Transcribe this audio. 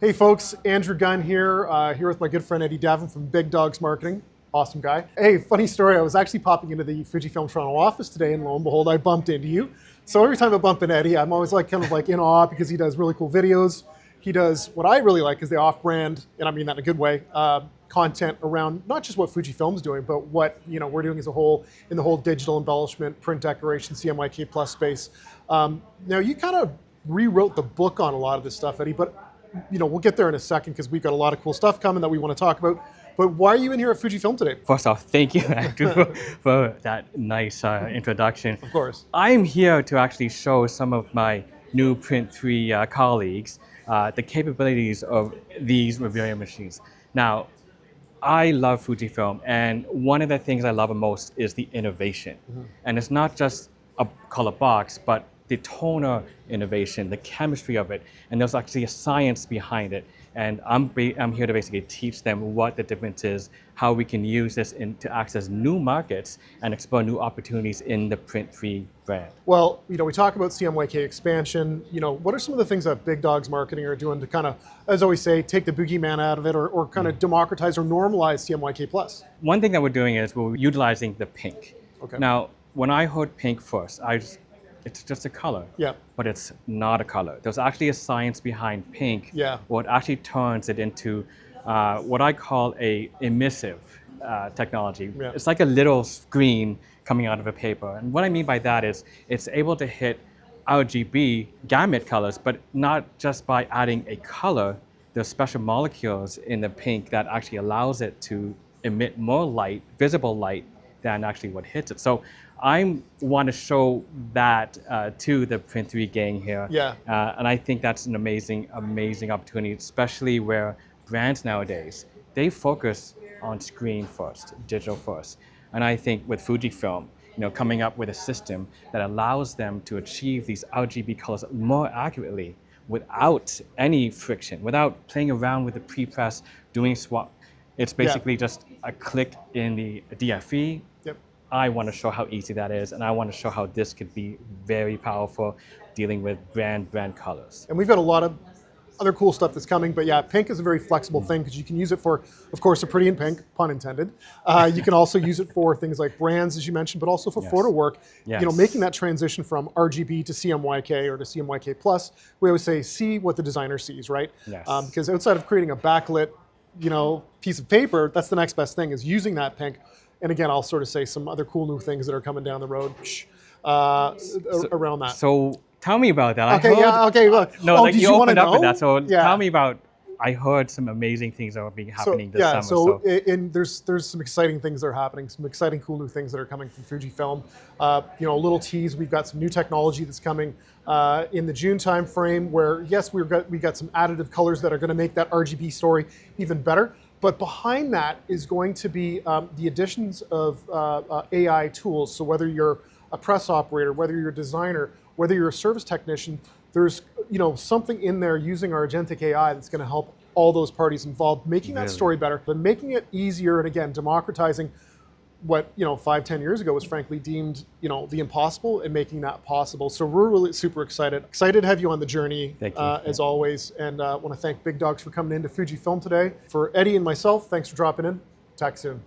Hey folks, Andrew Gunn here, here with my good friend Eddie Davin from Big Dogs Marketing. Awesome guy. Hey, funny story, I was actually popping into the Fujifilm Toronto office today and lo and behold, I bumped into you. So every time I bump into Eddie, I'm always kind of in awe because he does really cool videos. He does, what I really like is the off-brand, and I mean that in a good way, content around not just what Fujifilm's doing, but what we're doing as a whole in the whole digital embellishment, print decoration, CMYK plus space. Now you kind of rewrote the book on a lot of this stuff, Eddie, but we'll get there in a second because we've got a lot of cool stuff coming that we want to talk about. But why are you in here at Fujifilm today? First off, thank you, Andrew, for that nice introduction. Of course. I'm here to actually show some of my new Print 3 colleagues the capabilities of these Revoria machines. Now, I love Fujifilm, and one of the things I love the most is the innovation. Mm-hmm. And it's not just a color box, but the toner innovation, the chemistry of it, and there's actually a science behind it. And I'm here to basically teach them what the difference is, how we can use this to access new markets and explore new opportunities in the Print 3 brand. Well, we talk about CMYK expansion. What are some of the things that Big Dogs Marketing are doing to kind of, as I always say, take the boogeyman out of it or kind of democratize or normalize CMYK plus? One thing that we're doing is we're utilizing the pink. Okay. Now, when I heard pink first, it's just a color, yeah, but it's not a color. There's actually a science behind pink, yeah, what actually turns it into what I call a emissive technology. Yeah. It's like a little screen coming out of a paper. And what I mean by that is it's able to hit RGB gamut colors, but not just by adding a color. There's special molecules in the pink that actually allows it to emit more light, visible light, than actually what hits it. So I want to show that to the Print 3 gang here. Yeah. And I think that's an amazing, amazing opportunity, especially where brands nowadays, they focus on screen first, digital first. And I think with Fujifilm, coming up with a system that allows them to achieve these RGB colors more accurately without any friction, without playing around with the pre-press, doing swap. It's basically just a click in the DFE. Yep. I want to show how easy that is, and I want to show how this could be very powerful dealing with brand colors. And we've got a lot of other cool stuff that's coming, but yeah, pink is a very flexible thing because you can use it for, of course, a pretty in pink, pun intended. You can also use it for things like brands, as you mentioned, but also for photo work. Yes. Making that transition from RGB to CMYK or to CMYK plus, we always say, see what the designer sees, right? Yes. Because outside of creating a backlit, piece of paper, that's the next best thing is using that pink. And again, I'll sort of say some other cool new things that are coming down the road around that. So tell me about that. Okay, Look. No, like did you want opened to up know? with that. So Yeah. tell me about. I heard some amazing things that are happening this summer. So there's some exciting things that are happening, some exciting cool new things that are coming from Fujifilm. A little tease, we've got some new technology that's coming in the June timeframe where, yes, we got some additive colors that are going to make that RGB story even better. But behind that is going to be the additions of AI tools. So whether you're a press operator, whether you're a designer, whether you're a service technician, there's something in there using our agentic AI that's going to help all those parties involved, making that story better, but making it easier and again democratizing what 5-10 years ago was frankly deemed the impossible and making that possible. So we're really super excited to have you on the journey. Thank you. As always, and I want to thank Big Dogs for coming into Fujifilm today. For Eddie and myself, thanks for dropping in. Talk soon.